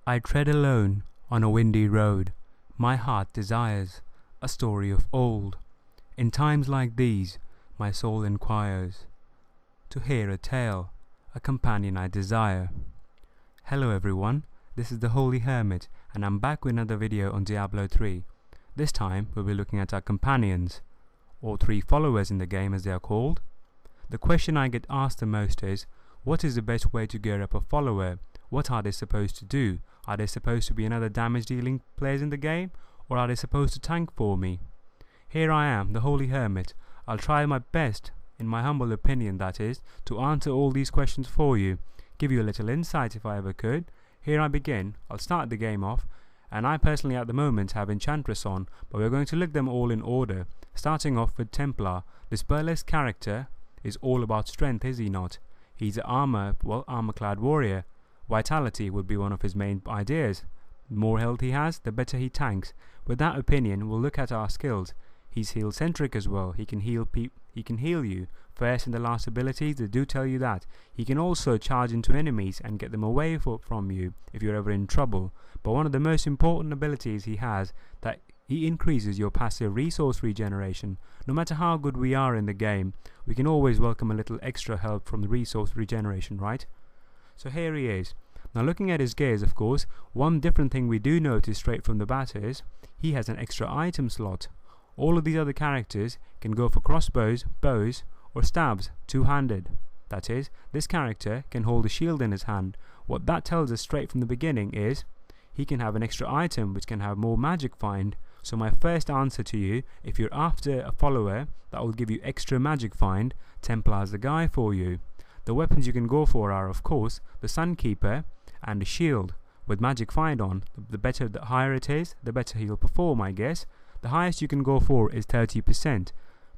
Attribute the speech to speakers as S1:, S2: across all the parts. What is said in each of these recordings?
S1: I tread alone on a windy road. My heart desires a story of old. In times like these, my soul inquires to hear a tale, a companion I desire. Hello everyone, this is the Holy Hermit, and I'm back with another video on Diablo 3. This time we'll be looking at our companions, or three followers in the game as they are called. The question I get asked the most is, what is the best way to gear up a follower? What are they supposed to do? Are they supposed to be another damage dealing players in the game, or are they supposed to tank for me? Here I am, the Holy Hermit. I'll try my best, in my humble opinion that is, to answer all these questions for you, give you a little insight if I ever could. Here I begin. I'll start the game off, and I personally at the moment have Enchantress on, but we're going to look them all in order, starting off with Templar. This burlesque character is all about strength, is he not? He's an armor-clad warrior. Vitality would be one of his main ideas. The more health he has, the better he tanks. With that opinion, we'll look at our skills. He's heal-centric as well. He can heal you. First and the last abilities, they do tell you that. He can also charge into enemies and get them away from you if you're ever in trouble. But one of the most important abilities he has, that he increases your passive resource regeneration. No matter how good we are in the game, we can always welcome a little extra help from the resource regeneration, right? So here he is. Now looking at his gears, of course, one different thing we do notice straight from the bat is he has an extra item slot. All of these other characters can go for crossbows, bows, or stabs, two-handed. That is, this character can hold a shield in his hand. What that tells us straight from the beginning is he can have an extra item which can have more magic find. So my first answer to you, if you're after a follower that will give you extra magic find, Templar's the guy for you. The weapons you can go for are, of course, the Sunkeeper and the shield with magic find on. The higher it is, the better he'll perform, I guess. The highest you can go for is 30%,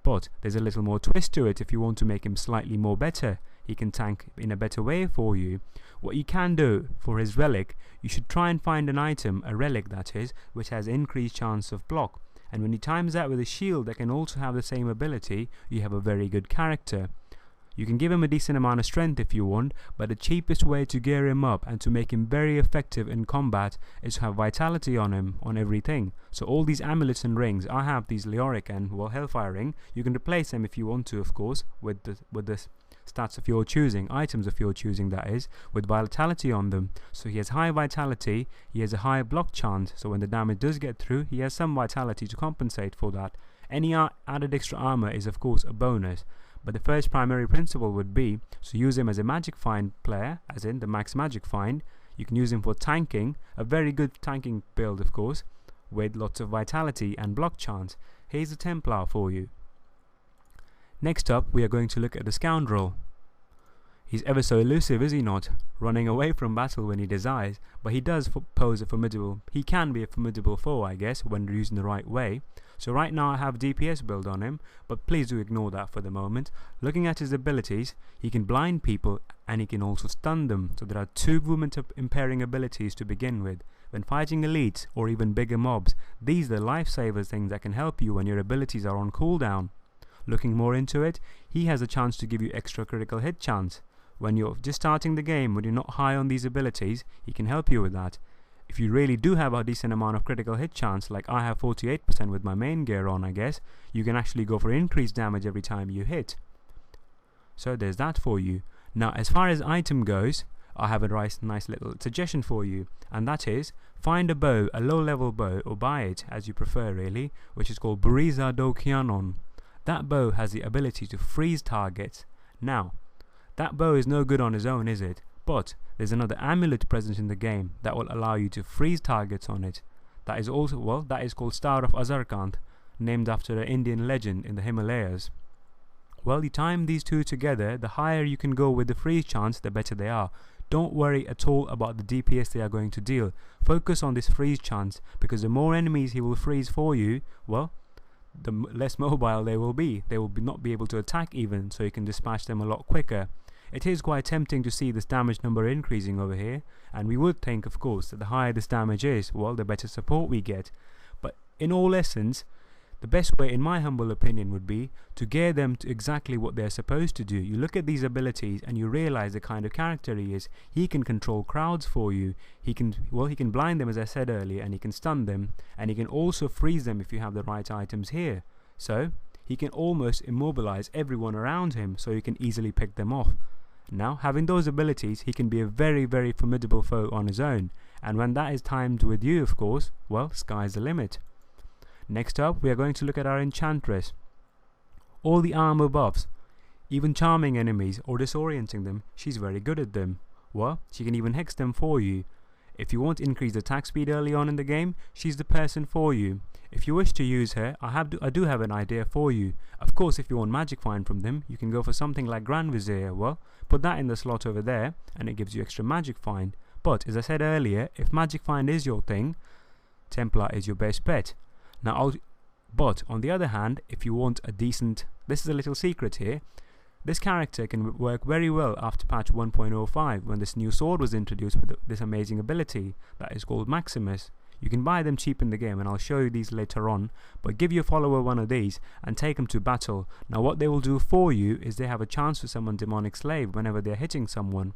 S1: but there's a little more twist to it if you want to make him slightly more better. He can tank in a better way for you. What you can do for his relic, you should try and find an item, a relic that is, which has increased chance of block. And when you times that with a shield that can also have the same ability, you have a very good character. You can give him a decent amount of strength if you want, but the cheapest way to gear him up and to make him very effective in combat is to have vitality on him, on everything. So all these amulets and rings, I have these Leoric and Hellfire ring. You can replace them if you want to, of course, with the stats of your choosing, items of your choosing that is, with vitality on them. So he has high vitality, he has a high block chance, so when the damage does get through, he has some vitality to compensate for that. Any added extra armor is of course a bonus. But the first primary principle would be to use him as a magic find player, as in the max magic find. You can use him for tanking, a very good tanking build of course, with lots of vitality and block chance. Here's a Templar for you. Next up we are going to look at the Scoundrel. He's ever so elusive, is he not? Running away from battle when he desires, but he does pose he can be a formidable foe, I guess, when used in the right way. So right now I have DPS build on him, but please do ignore that for the moment. Looking at his abilities, he can blind people and he can also stun them. So there are two movement impairing abilities to begin with. When fighting elites or even bigger mobs, these are the lifesavers things that can help you when your abilities are on cooldown. Looking more into it, he has a chance to give you extra critical hit chance. When you're just starting the game, when you're not high on these abilities, he can help you with that. If you really do have a decent amount of critical hit chance, like I have 48% with my main gear on, I guess, you can actually go for increased damage every time you hit. So there's that for you. Now as far as item goes, I have a nice little suggestion for you, and that is, find a bow, a low level bow, or buy it as you prefer really, which is called Buriza do Kianon. That bow has the ability to freeze targets. Now, that bow is no good on its own, is it? But there's another amulet present in the game that will allow you to freeze targets on it. That is called Star of Azarkant, named after an Indian legend in the Himalayas. Well, you time these two together, the higher you can go with the freeze chance, the better they are. Don't worry at all about the DPS they are going to deal. Focus on this freeze chance, because the more enemies he will freeze for you, well, the less mobile they will be. They will not be able to attack even, so you can dispatch them a lot quicker. It is quite tempting to see this damage number increasing over here, and we would think of course that the higher this damage is, well, the better support we get. But in all essence, the best way, in my humble opinion, would be to gear them to exactly what they're supposed to do. You look at these abilities and you realize the kind of character he is. He can control crowds for you. He can blind them, as I said earlier, and he can stun them, and he can also freeze them if you have the right items here. So he can almost immobilize everyone around him, so you can easily pick them off. Now, having those abilities, he can be a very, very formidable foe on his own, and when that is timed with you, of course, well, sky's the limit. Next up, we are going to look at our Enchantress. All the armor buffs, even charming enemies or disorienting them, she's very good at them. Well, she can even hex them for you. If you want increased attack speed early on in the game, she's the person for you. If you wish to use her, I do have an idea for you. Of course, if you want magic find from them, you can go for something like Grand Vizier. Well, put that in the slot over there, and it gives you extra magic find. But, as I said earlier, if magic find is your thing, Templar is your best bet. Now, but on the other hand, if you want a decent, this is a little secret here, this character can work very well after patch 1.05 when this new sword was introduced with this amazing ability that is called Maximus. You can buy them cheap in the game, and I'll show you these later on, but give your follower one of these and take them to battle. Now what they will do for you is they have a chance to summon Demonic Slave whenever they're hitting someone.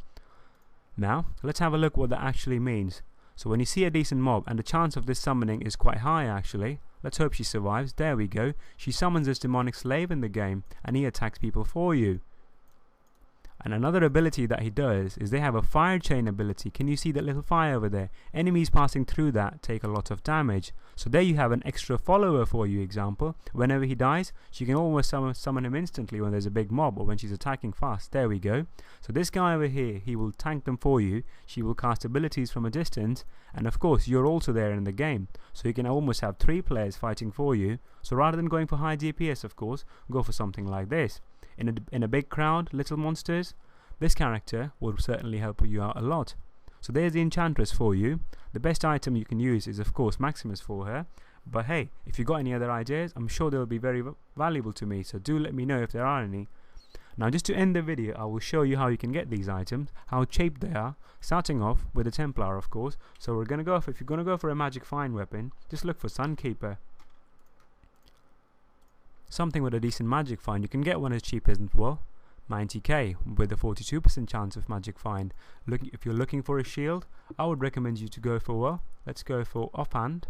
S1: Now, let's have a look what that actually means. So when you see a decent mob, and the chance of this summoning is quite high actually, let's hope she survives. There we go. She summons this Demonic Slave in the game, and he attacks people for you. And another ability that he does is they have a fire chain ability. Can you see that little fire over there? Enemies passing through that take a lot of damage. So there you have an extra follower for you, example. Whenever he dies, she can almost summon him instantly when there's a big mob or when she's attacking fast. There we go. So this guy over here, he will tank them for you. She will cast abilities from a distance. And of course, you're also there in the game. So you can almost have 3 players fighting for you. So rather than going for high DPS, of course, go for something like this. In a big crowd, little monsters, this character will certainly help you out a lot. So there's the Enchantress for you. The best item you can use is of course Maximus for her. But hey, if you've got any other ideas, I'm sure they'll be very valuable to me. So do let me know if there are any. Now just to end the video, I will show you how you can get these items, how cheap they are, starting off with the Templar of course. So we're going to go for, if you're going to go for a magic find weapon, just look for Sunkeeper. Something with a decent magic find. You can get one as cheap as, well, 90k with a 42% chance of magic find. If you're looking for a shield, I would recommend you to go for, well, let's go for offhand,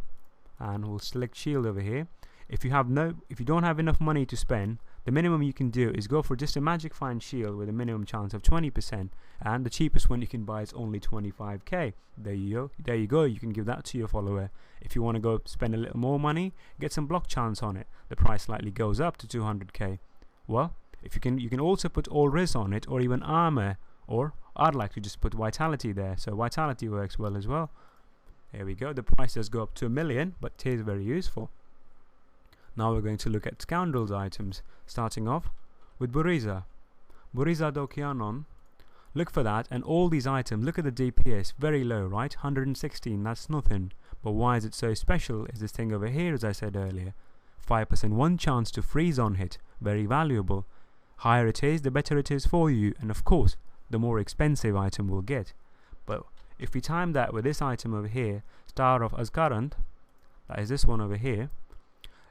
S1: and we'll select shield over here. If you don't have enough money to spend, the minimum you can do is go for just a magic find shield with a minimum chance of 20%, and the cheapest one you can buy is only 25k. There you go. You can give that to your follower. If you want to go spend a little more money, get some block chance on it. The price slightly goes up to 200k. Well, if you can also put all riz on it, or even armor, or I'd like to just put vitality there. So vitality works well as well. There we go. The price does go up to 1 million, but it is very useful. Now we're going to look at Scoundrel's items, starting off with Buriza. Buriza Dokianon. Look for that, and all these items, look at the DPS, very low, right? 116, that's nothing. But why is it so special is this thing over here, as I said earlier. 5% one chance to freeze on hit, very valuable. Higher it is, the better it is for you, and of course, the more expensive item will get. But if we time that with this item over here, Star of Azkarand, that is this one over here,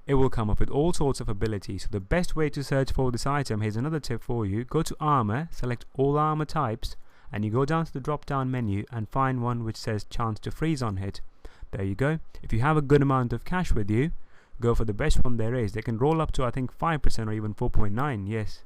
S1: it will come up with all sorts of abilities. So the best way to search for this item, here's another tip for you. Go to armor, select all armor types, and you go down to the drop down menu and find one which says chance to freeze on hit. There you go. If you have a good amount of cash with you, go for the best one there is. They can roll up to I think 5% or even 4.9, yes.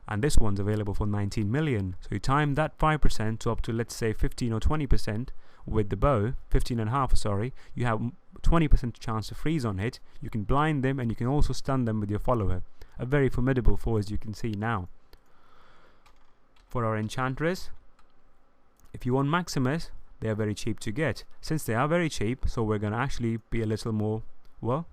S1: And this one's available for 19 million. So you time that 5% to up to, let's say, 15 or 20% with the bow, 15.5, sorry, you have 20% chance to freeze on hit. You can blind them, and you can also stun them with your follower. A very formidable foe, as you can see now. For our Enchantress, if you want Maximus, they are very cheap to get. Since they are very cheap, so we're going to actually be a little more, well,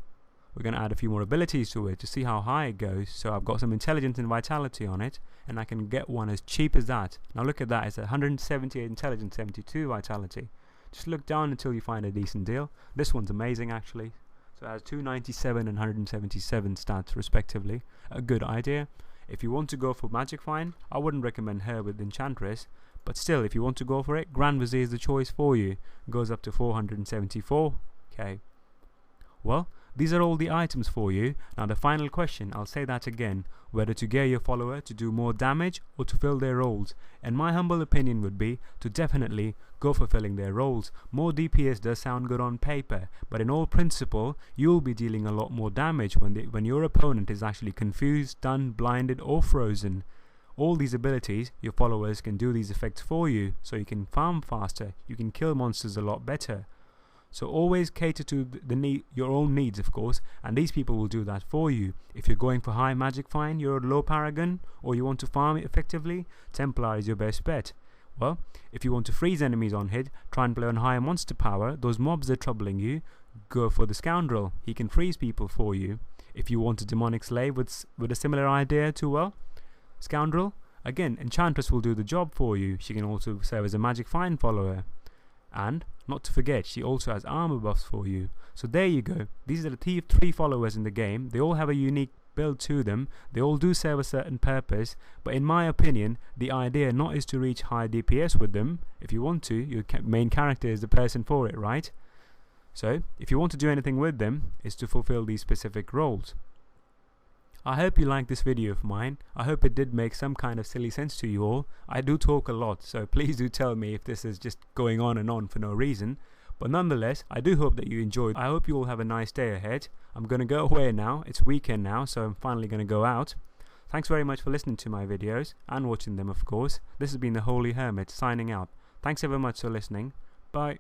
S1: we're going to add a few more abilities to it to see how high it goes. So I've got some intelligence and vitality on it, and I can get one as cheap as that. Now look at that, it's 178 intelligence, 72 vitality. Just look down until you find a decent deal. This one's amazing actually. So it has 297 and 177 stats respectively. A good idea. If you want to go for magic find, I wouldn't recommend her with Enchantress. But still, if you want to go for it, Grand Vizier is the choice for you. It goes up to 474k. Well, These are all the items for you. Now the final question, I'll say that again, whether to gear your follower to do more damage or to fill their roles. And my humble opinion would be to definitely go for filling their roles. More DPS does sound good on paper, but in all principle, you'll be dealing a lot more damage when your opponent is actually confused, stunned, blinded or frozen. All these abilities, your followers can do these effects for you, so you can farm faster, you can kill monsters a lot better. So always cater to your own needs, of course, and these people will do that for you. If you're going for high magic find, you're a low paragon, or you want to farm it effectively, Templar is your best bet. Well, if you want to freeze enemies on hit, try and play on higher monster power, those mobs are troubling you, go for the Scoundrel, he can freeze people for you. If you want a demonic slave with a similar idea to, well, Scoundrel, again, Enchantress will do the job for you. She can also serve as a magic find follower. And, not to forget, she also has armor buffs for you. So there you go. These are the three followers in the game. They all have a unique build to them. They all do serve a certain purpose. But in my opinion, the idea not is to reach high DPS with them. If you want to, your main character is the person for it, right? So, if you want to do anything with them, is to fulfill these specific roles. I hope you liked this video of mine. I hope it did make some kind of silly sense to you all. I do talk a lot, so please do tell me if this is just going on and on for no reason. But nonetheless, I do hope that you enjoyed. I hope you all have a nice day ahead. I'm going to go away now. It's weekend now, so I'm finally going to go out. Thanks very much for listening to my videos, and watching them of course. This has been the Holy Hermit signing out. Thanks ever much for listening. Bye.